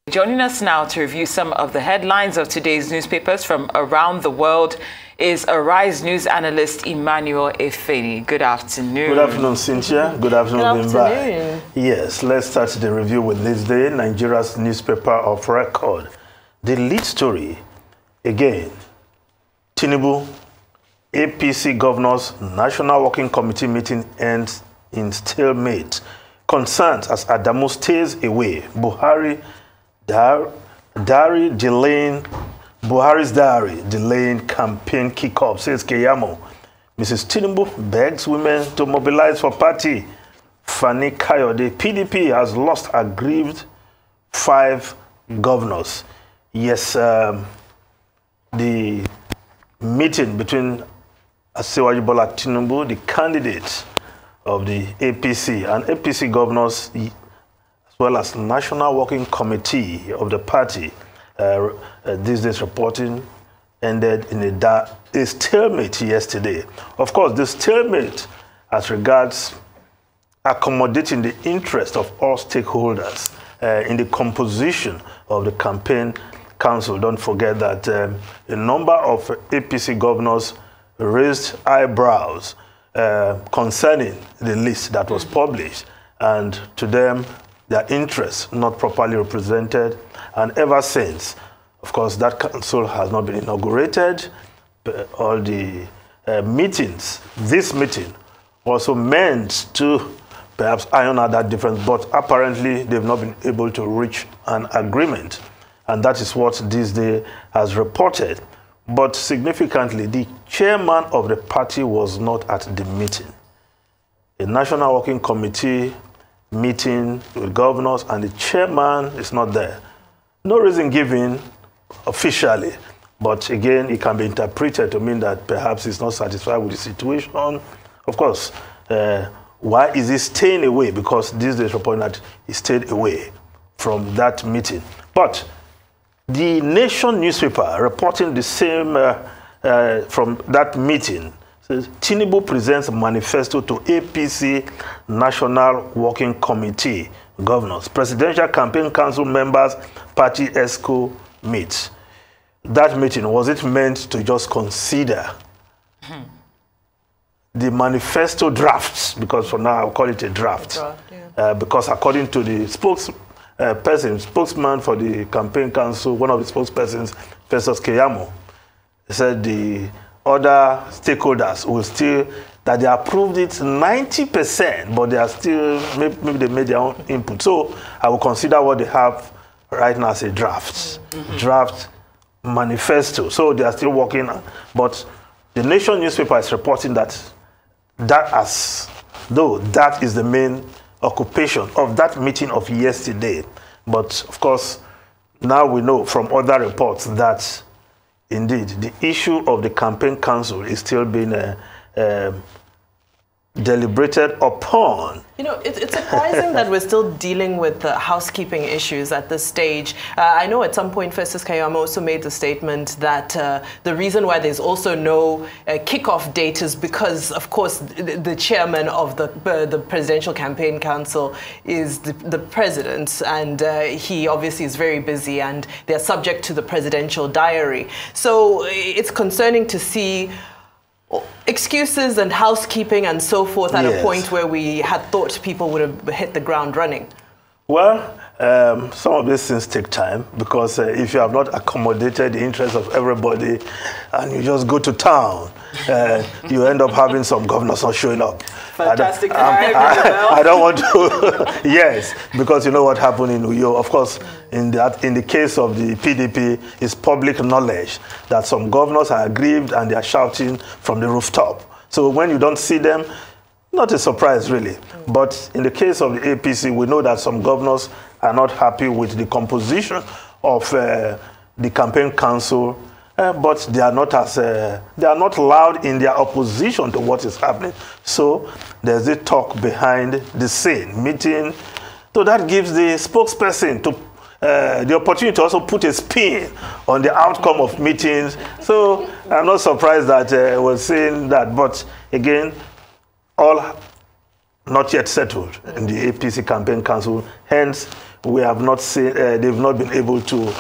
Joining us now to review some of the headlines of today's newspapers from around the world is Arise News analyst Emmanuel Efeni. Good afternoon. Good afternoon, Cynthia. Good afternoon, Bimba. Yes, let's start the review with this day, Nigeria's newspaper of record. The lead story, again, Tinubu, APC Governors National Working Committee meeting ends in stalemate. Concerns as Adamu stays away. Buhari's diary delaying campaign kickoff, says Keyamo. Mrs. Tinubu begs women to mobilize for party. Fani Kayode, PDP has lost aggrieved 5 governors. Yes, the meeting between Asiwaju Bola Tinubu, the candidate of the APC, and APC governors, as well as National Working Committee of the party, these days reporting, ended in a stalemate yesterday. Of course, the stalemate as regards accommodating the interest of all stakeholders in the composition of the campaign council. Don't forget that a number of APC governors raised eyebrows concerning the list that was published, and to them, their interests not properly represented. And ever since, of course, that council has not been inaugurated. All the meetings, this meeting also meant to perhaps iron out that difference, but apparently they've not been able to reach an agreement. And that is what this day has reported. But significantly, the chairman of the party was not at the meeting. A National Working Committee meeting with governors, and the chairman is not there. No reason given officially, but again, it can be interpreted to mean that perhaps he's not satisfied with the situation. Of course, why is he staying away? Because these days reporting that he stayed away from that meeting. But the Nation newspaper reporting the same from that meeting says Tinubu presents manifesto to APC National Working Committee governors. Presidential Campaign Council members, party ESCO meets. That meeting, was it meant to just consider the manifesto drafts? Because for now, I'll call it a draft. Because according to the spokesman for the campaign council, one of the spokespersons, Festus Keyamo, said the other stakeholders will still, that they approved it 90%, but they are still, maybe they made their own input. So I will consider what they have right now as a draft, draft manifesto. So they are still working, but the Nation newspaper is reporting that though that is the main occupation of that meeting of yesterday. But of course, now we know from other reports that indeed the issue of the campaign council is still being deliberated upon. You know, it's surprising that we're still dealing with housekeeping issues at this stage. I know at some point Festus Keyamo also made the statement that the reason why there's also no kickoff date is because, of course, the chairman of the Presidential Campaign Council is the president, and he obviously is very busy, and they're subject to the presidential diary. So it's concerning to see excuses and housekeeping and so forth at a point where we had thought people would have hit the ground running. Well, some of these things take time, because if you have not accommodated the interests of everybody and you just go to town, you end up having some governors not showing up. Fantastic. I don't want to. Yes, because you know what happened in Uyo. Of course, in the case of the PDP, it's public knowledge that some governors are aggrieved and they are shouting from the rooftop. So when you don't see them, not a surprise really. But in the case of the APC, we know that some governors are not happy with the composition of the campaign council. But they are not loud in their opposition to what is happening. So there's a talk behind the scene meeting. So that gives the spokesperson the opportunity to also put a spin on the outcome of meetings. So I'm not surprised that we're seeing that. But again, all not yet settled in the APC campaign council. Hence, we have not seen, they've not been able to,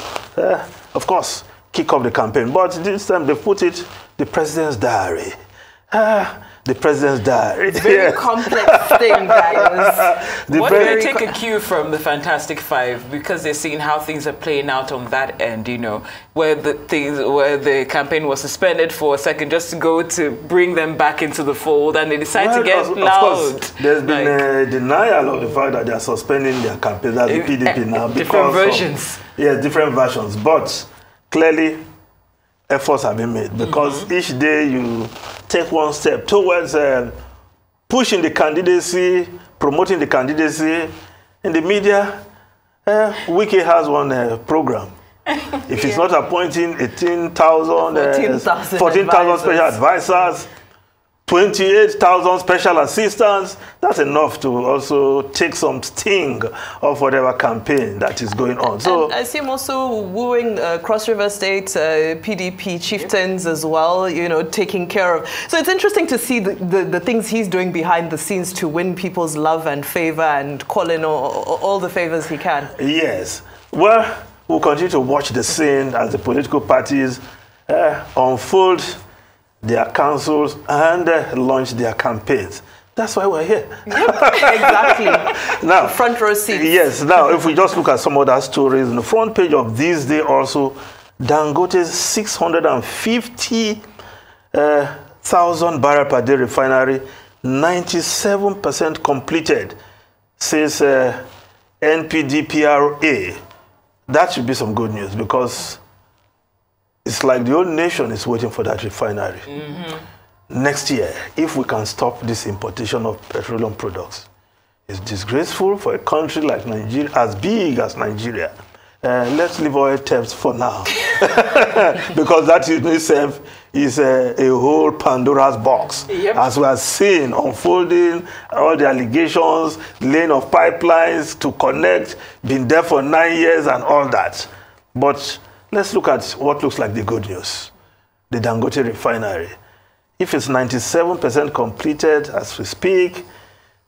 of course, kick off the campaign. But this time they put it, the president's diary. The president's diary. It's a very complex thing, guys. What do they take a cue from the Fantastic Five? Because they're seeing how things are playing out on that end, you know, where the campaign was suspended for a second just to go to bring them back into the fold, and they decide to get loud. Of course, there's been a denial of the fact that they're suspending their campaign, that's the PDP now. Different versions. Yes, different versions. But clearly, efforts have been made, because each day you take one step towards pushing the candidacy, promoting the candidacy. In the media, Wiki has one program. If it's not appointing 14,000 special advisors, 28,000 special assistants, that's enough to also take some sting of whatever campaign that is going on. So and I see him also wooing Cross River State PDP chieftains as well, you know, taking care of. So it's interesting to see the things he's doing behind the scenes to win people's love and favor and call in all the favors he can. Yes. Well, we'll continue to watch the scene as the political parties unfold their councils and launch their campaigns. That's why we're here. Yep, exactly. Now, front row seats. Yes. Now, if we just look at some other stories, on the front page of this day also, Dangote's 650,000 barrel per day refinery, 97% completed, says NPDPRA. That should be some good news, because it's like the whole nation is waiting for that refinery. Next year, if we can stop this importation of petroleum products, it's disgraceful for a country like Nigeria, as big as Nigeria. Let's leave oil terms for now, because that in itself is a whole Pandora's box. Yep. As we are seeing unfolding, all the allegations, laying of pipelines to connect, been there for 9 years and all that. But let's look at what looks like the good news. The Dangote refinery. If it's 97% completed as we speak,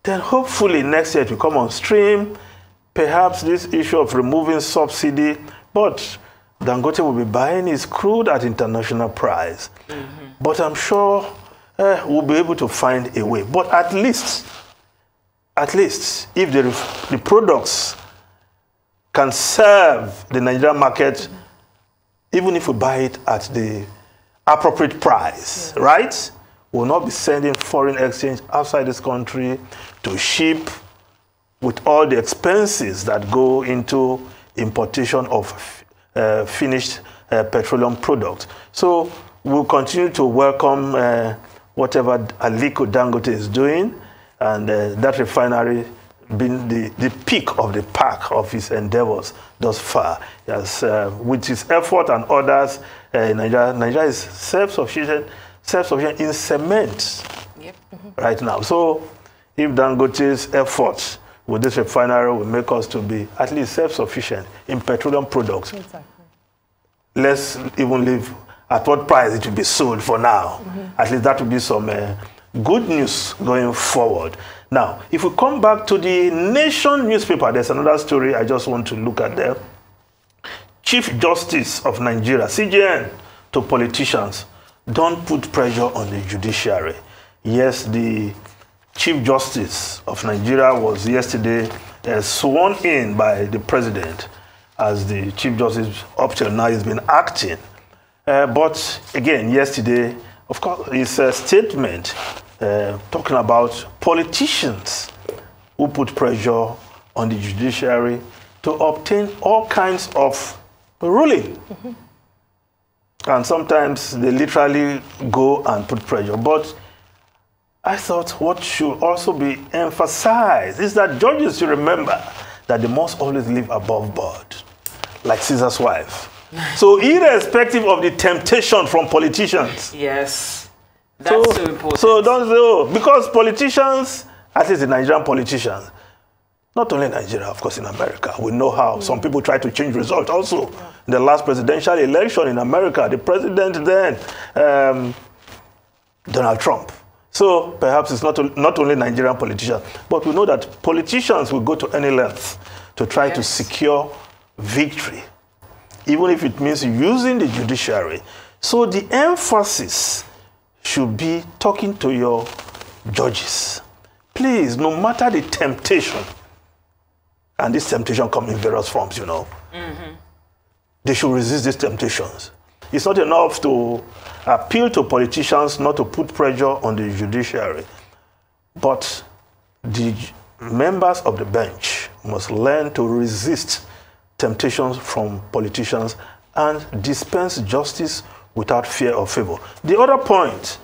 then hopefully next year it will come on stream. Perhaps this issue of removing subsidy, but Dangote will be buying his crude at international price. But I'm sure we'll be able to find a way. But at least if the products can serve the Nigerian market, even if we buy it at the appropriate price, right? We'll not be sending foreign exchange outside this country to ship, with all the expenses that go into importation of finished petroleum products. So we'll continue to welcome whatever Aliko Dangote is doing, and that refinery being the peak of the pack of his endeavors thus far. Yes, with his effort and others, Nigeria is self-sufficient in cement right now. So if Dangote's efforts with this refinery will make us to be at least self-sufficient in petroleum products, let's even leave at what price it will be sold for now. At least that will be some good news going forward. Now, if we come back to the Nation newspaper, there's another story I just want to look at there. Chief Justice of Nigeria, CJN, to politicians, don't put pressure on the judiciary. Yes, the Chief Justice of Nigeria was yesterday sworn in by the president as the Chief Justice. Up till now, he's been acting. But again, yesterday, of course, his statement talking about politicians who put pressure on the judiciary to obtain all kinds of ruling. And sometimes they literally go and put pressure. But I thought what should also be emphasized is that judges should remember that they must always live above board, like Caesar's wife. So irrespective of the temptation from politicians. Yes, that's so important. So don't say, oh, because politicians, at least the Nigerian politicians, not only in Nigeria, of course in America, we know how some people try to change results also. In the last presidential election in America, the president then, Donald Trump, So perhaps it's not only Nigerian politicians, but we know that politicians will go to any length to try to secure victory, even if it means using the judiciary. So the emphasis should be talking to your judges. Please, no matter the temptation, and this temptation comes in various forms, you know, they should resist these temptations. It's not enough to appeal to politicians not to put pressure on the judiciary, but the members of the bench must learn to resist temptations from politicians and dispense justice without fear or favor. The other point,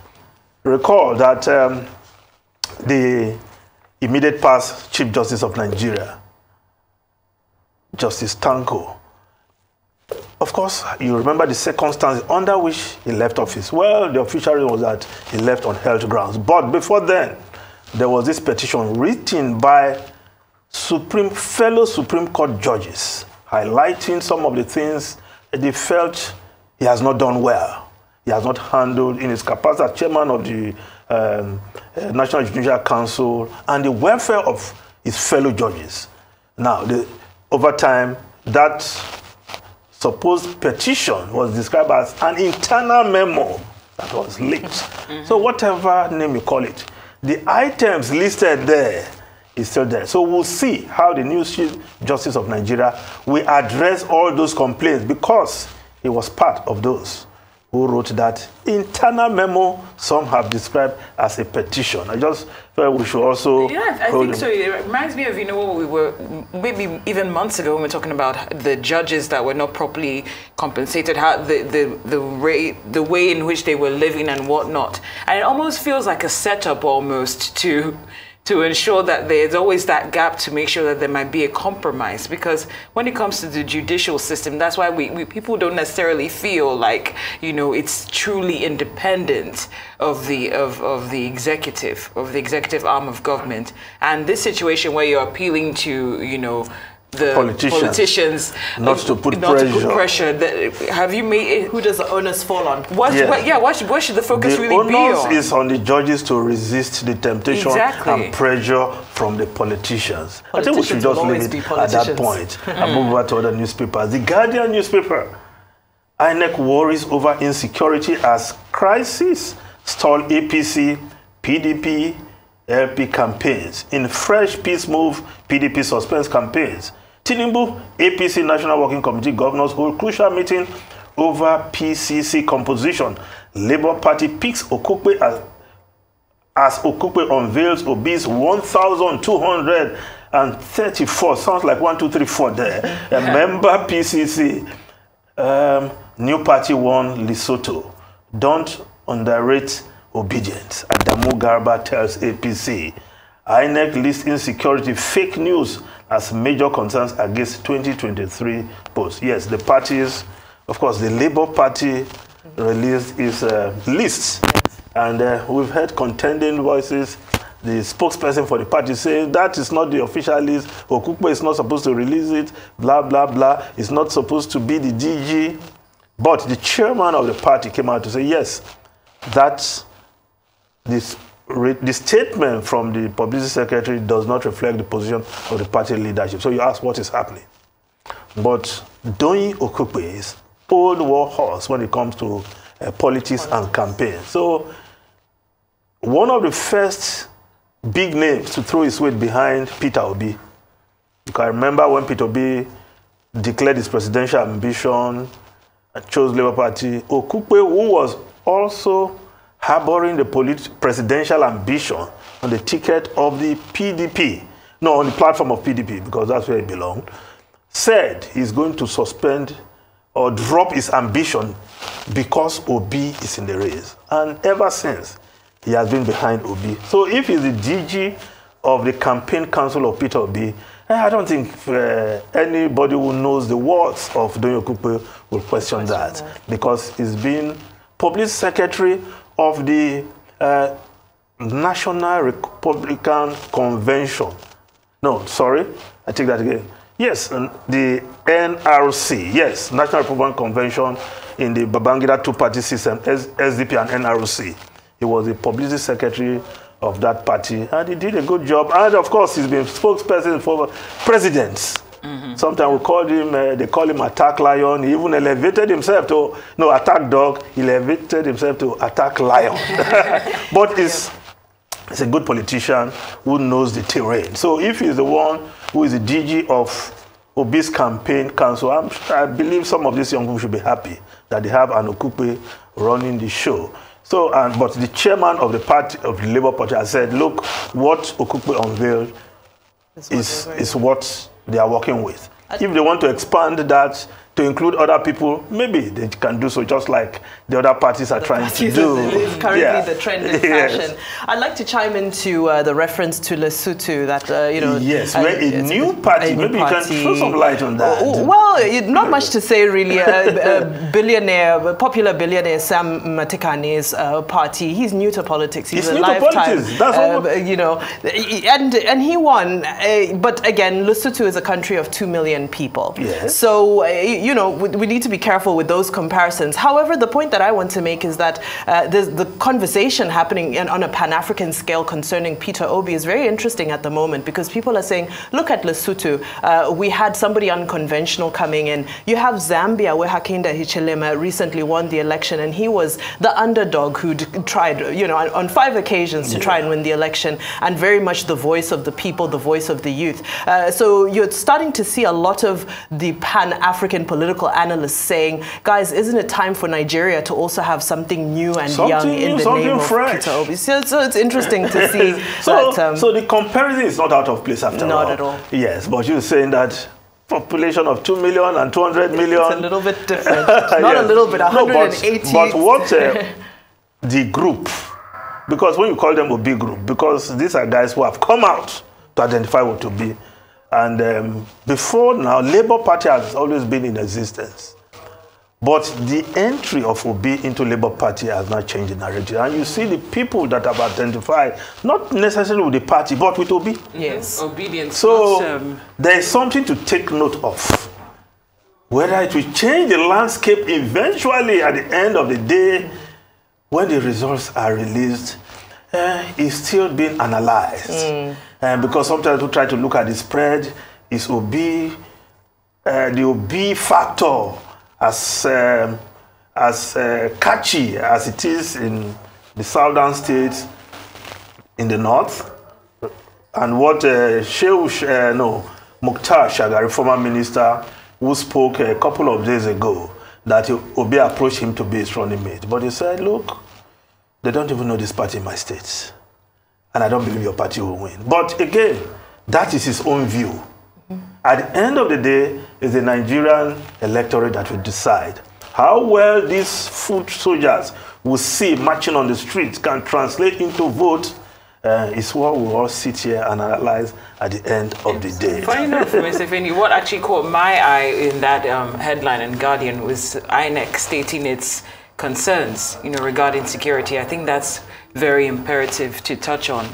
recall that the immediate past Chief Justice of Nigeria, Justice Tanko, of course, you remember the circumstances under which he left office. Well, the official reason was that he left on health grounds. But before then, there was this petition written by fellow Supreme Court judges, highlighting some of the things they felt he has not done well. He has not handled in his capacity as chairman of the National Judicial Council and the welfare of his fellow judges. Now, over time, that supposed petition was described as an internal memo that was leaked. So whatever name you call it, the items listed there is still there. So we'll see how the new Chief Justice of Nigeria will address all those complaints, because he was part of those who wrote that internal memo some have described as a petition. I just felt we should also... Yeah, I think so. It reminds me of, you know, what we were, maybe even months ago when we were talking about the judges that were not properly compensated, how the way in which they were living and whatnot. And it almost feels like a setup almost to ensure that there's always that gap, to make sure that there might be a compromise. Because when it comes to the judicial system, that's why people don't necessarily feel like, you know, it's truly independent of the executive arm of government. And this situation where you're appealing to, you know, the politicians not to put pressure. Have you made it? Who does the onus fall on? What should the focus really be on? The onus is on the judges to resist the temptation and pressure from the politicians. I think we should just leave it at that point and move over to other newspapers. The Guardian newspaper: INEC worries over insecurity as crisis stall APC, PDP, LP campaigns. In fresh peace move, PDP suspends campaigns. Tinubu, APC National Working Committee governors hold crucial meeting over PCC composition. Labour Party picks Okokwe as Okokwe unveils Obi's 1,234. Sounds like 1, 2, 3, 4 there. A member PCC. New party won Lesotho. Don't underrate obedience. Adamu Garba tells APC. INEC lists insecurity, fake news as major concerns against 2023 polls. Yes, the parties, of course, the Labour Party released its list. And we've heard contending voices. The spokesperson for the party saying that is not the official list. Okukwe is not supposed to release it. Blah, blah, blah. It's not supposed to be the DG. But the chairman of the party came out to say, yes, that's the statement from the publicity secretary does not reflect the position of the party leadership. So you ask what is happening. But Doyin Okukwe is old war horse when it comes to politics and campaign. So one of the first big names to throw his weight behind Peter Obi. You can remember when Peter Obi declared his presidential ambition and chose Labour Party. Okukwe, who was also harboring the presidential ambition on the ticket of the PDP, no, on the platform of PDP, because that's where he belonged, said he's going to suspend or drop his ambition because Obi is in the race. And ever since, he has been behind Obi. So if he's the DG of the campaign council of Peter Obi, I don't think anybody who knows the words of Doyin Okukwe will question that, because he's been public secretary of the National Republican Convention. No, sorry, I take that again. Yes, the NRC, yes, National Republican Convention in the Babangida two-party system, SDP and NRC. He was the publicity secretary of that party, and he did a good job. And of course, he's been spokesperson for presidents. Sometimes they call him attack lion. He even elevated himself to, no, attack dog. He elevated himself to attack lion. But he's a good politician who knows the terrain. So if he's the one who is the DG of Obi's campaign council, I believe some of these young people should be happy that they have an Okupe running the show. So, but the chairman of the party, of the Labour Party, has said, look, what Okupe unveiled is what they are working with. If they want to expand that to include other people, maybe they can do so, just like the other parties are trying to do. It's currently the trend in fashion. I'd like to chime into the reference to Lesotho that, you know... Yes, we're a new party. Maybe you can throw some light on that. Well, not much to say, really. Popular billionaire Sam Matekane's party, he's new to politics. He's a lifetime, you know, and he won. But again, Lesotho is a country of 2 million people. Yes. So, you know, we need to be careful with those comparisons. However, the point that I want to make is that the conversation happening on a Pan-African scale concerning Peter Obi is very interesting at the moment, because people are saying, look at Lesotho. We had somebody unconventional coming in. You have Zambia, where Hakainde Hichilema recently won the election, and he was the underdog who'd tried, you know, on 5 occasions to try and win the election, and very much the voice of the people, the voice of the youth. So you're starting to see a lot of the Pan-African political analysts saying, guys, isn't it time for Nigeria to also have something new and young in the name of Peter Obi? So it's interesting to see so the comparison is not out of place after all. Not at all. Yes, but you're saying that population of 2 million and 200 million. It's a little bit different. Not a little bit, 180. But what the group, because when you call them Obi group, because these are guys who have come out to identify what to be. And before now, Labour Party has always been in existence. But the entry of Obi into Labour Party has not changed the narrative. And you see the people that have identified, not necessarily with the party, but with Obi. Yes, obedience. So there is something to take note of. Whether it will change the landscape eventually at the end of the day, when the results are released, is still being analyzed. Because sometimes we try to look at the spread, is Obi, the Obi factor as catchy as it is in the southern states in the north, and what Mukhtar Shagari, former minister, who spoke a couple of days ago, that Obi approached him to be his running mate. But he said, look, they don't even know this party in my states, and I don't believe your party will win. But again, that is his own view. At the end of the day, it's the Nigerian electorate that will decide how well these foot soldiers will see marching on the streets can translate into vote. Is what we all sit here and analyze at the end of the day. Funny enough, Mr. Finney, what actually caught my eye in that headline in Guardian was INEC stating its concerns, regarding security. I think that's very imperative to touch on.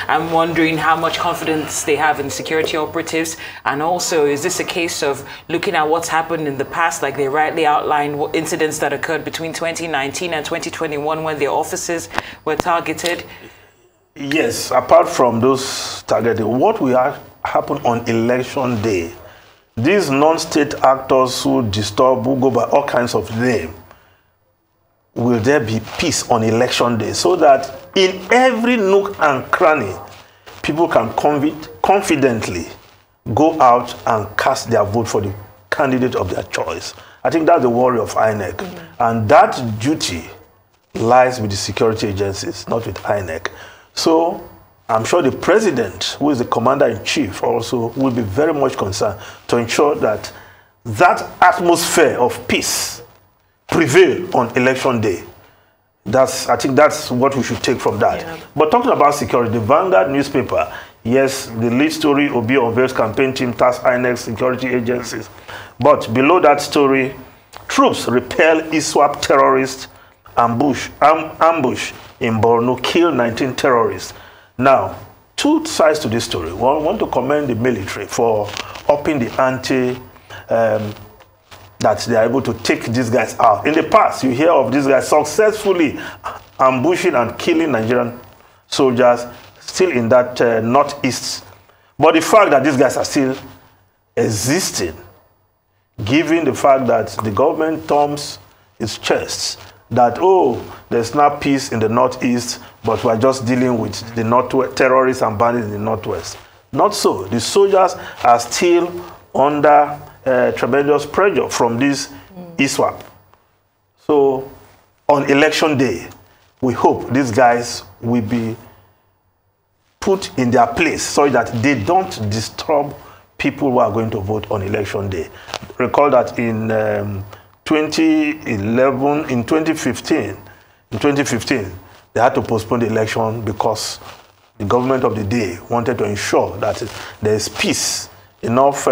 I'm wondering how much confidence they have in security operatives, and also, is this a case of looking at what's happened in the past, like they rightly outlined incidents that occurred between 2019 and 2021 when their offices were targeted? Yes, apart from those targeted, what will happen on election day? These non-state actors who disturb, who go by all kinds of names, will there be peace on election day so that in every nook and cranny, people can confidently go out and cast their vote for the candidate of their choice? I think that's the worry of INEC. And that duty lies with the security agencies, not with INEC. So I'm sure the president, who is the commander-in-chief, also will be very much concerned to ensure that that atmosphere of peace prevail on election day. I think that's what we should take from that. Yeah. But talking about security, the Vanguard newspaper, yes, the lead story, Obi unveils campaign team task INEC security agencies. But below that story, troops repel ISWAP terrorist ambush in Borno, kill 19 terrorists. Now, two sides to this story. One, I want to commend the military for upping the ante, that they are able to take these guys out. In the past, you hear of these guys successfully ambushing and killing Nigerian soldiers still in that northeast. But the fact that these guys are still existing, given the fact that the government thumbs its chest, that, oh, there's not peace in the northeast, but we're just dealing with the northwest, terrorists and bandits in the northwest. Not so. The soldiers are still under tremendous pressure from this ISWAP. So on election day, we hope these guys will be put in their place so that they don't disturb people who are going to vote on election day. Recall that in 2011, in 2015, they had to postpone the election because the government of the day wanted to ensure that there is peace, enough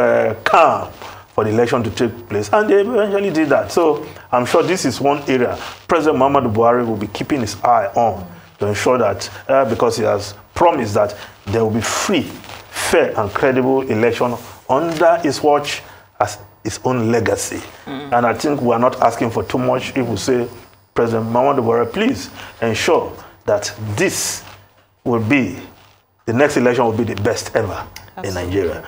calm for the election to take place, and they eventually did that. So I'm sure this is one area President Muhammadu Buhari will be keeping his eye on to ensure that, because he has promised that there will be free, fair, and credible election under his watch as his own legacy. And I think we are not asking for too much if we say, President Muhammadu Buhari, please ensure that this will be, the next election will be the best ever in Nigeria.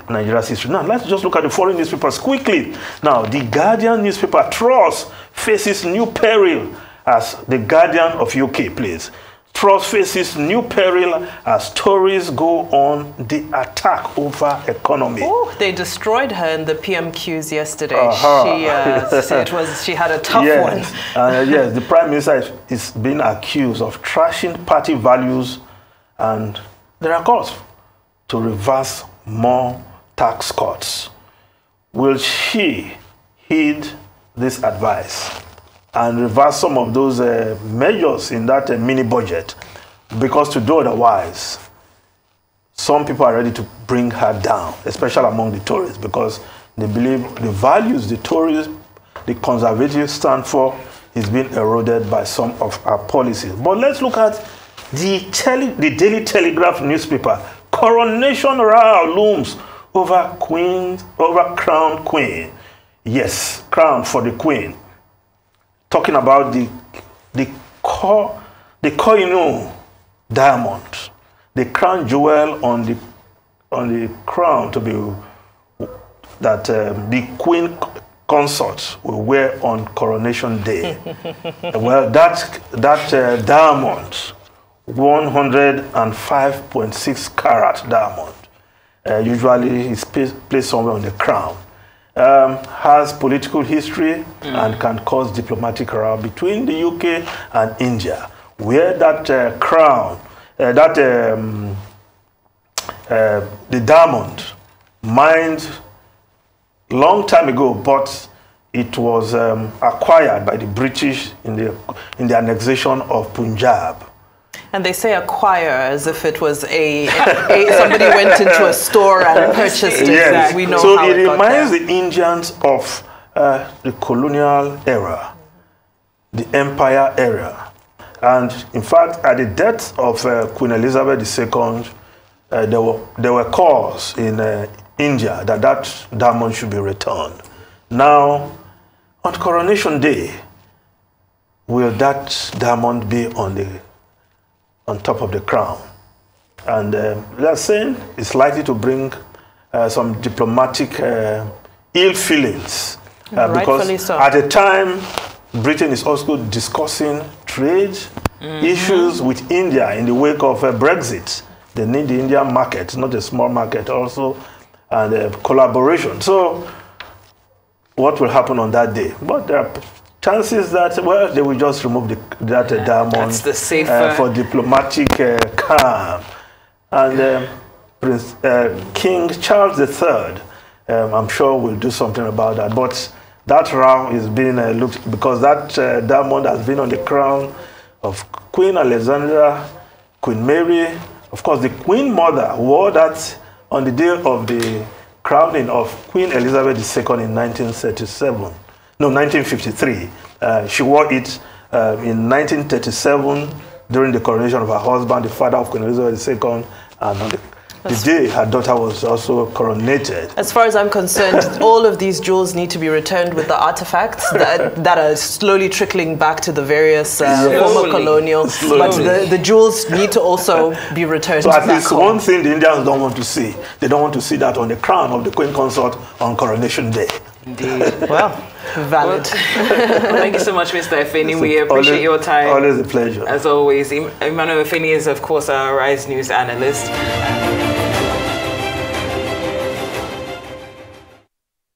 Nigeria's history. Now, let's just look at the foreign newspapers quickly. Now, the Guardian newspaper, Truss faces new peril as the Guardian of UK, please. Truss faces new peril as Tories go on the attack over economy. Oh, they destroyed her in the PMQs yesterday. She said she had a tough one. Yes, the Prime Minister is being accused of trashing party values, and there are calls to reverse more tax cuts. Will she heed this advice and reverse some of those measures in that mini budget? Because to do otherwise, some people are ready to bring her down, especially among the Tories, because they believe the values the Tories, the Conservatives stand for, is being eroded by some of our policies. But let's look at the Daily Telegraph newspaper. Coronation row looms over crown queen. Yes, crown for the queen. Talking about the Koh-i-Noor diamond, the crown jewel on the crown to be that the queen consort will wear on coronation day. Well, that diamond, 105.6 carat diamond, usually is placed somewhere on the crown, has political history and can cause diplomatic row between the UK and India, where that crown, the diamond, mined long time ago, but it was acquired by the British in the annexation of Punjab. And they say acquire as if it was somebody went into a store and purchased it. Yes. We know so how it reminds the the Indians of the colonial era, the empire era. And in fact, at the death of Queen Elizabeth II, there were calls in India that diamond should be returned. Now, on coronation day, will that diamond be on top of the crown? And they're saying it's likely to bring some diplomatic ill feelings. Because so. At the time, Britain is also discussing trade issues with India in the wake of Brexit. They need the Indian market, not a small market also, and collaboration. So what will happen on that day? But there are chances that, well, they will just remove that diamond. That's the safer. For diplomatic calm. And King Charles III, I'm sure will do something about that. But that row is being looked, because that diamond has been on the crown of Queen Alexandra, Queen Mary. Of course, the Queen Mother wore that on the day of the crowning of Queen Elizabeth II in 1953. She wore it in 1937 during the coronation of her husband, the father of Queen Elizabeth II, and the day her daughter was also coronated. As far as I'm concerned, all of these jewels need to be returned with the artifacts that are slowly trickling back to the various former colonial. But the jewels need to also be returned so back at least home. one thing the Indians don't want to see. They don't want to see that on the crown of the Queen Consort on Coronation Day. Indeed. Well, valid. Well, thank you so much, Mr. Efeni. We appreciate your time. Always a pleasure. As always, Emmanuel Efeni is, of course, our Rise News analyst.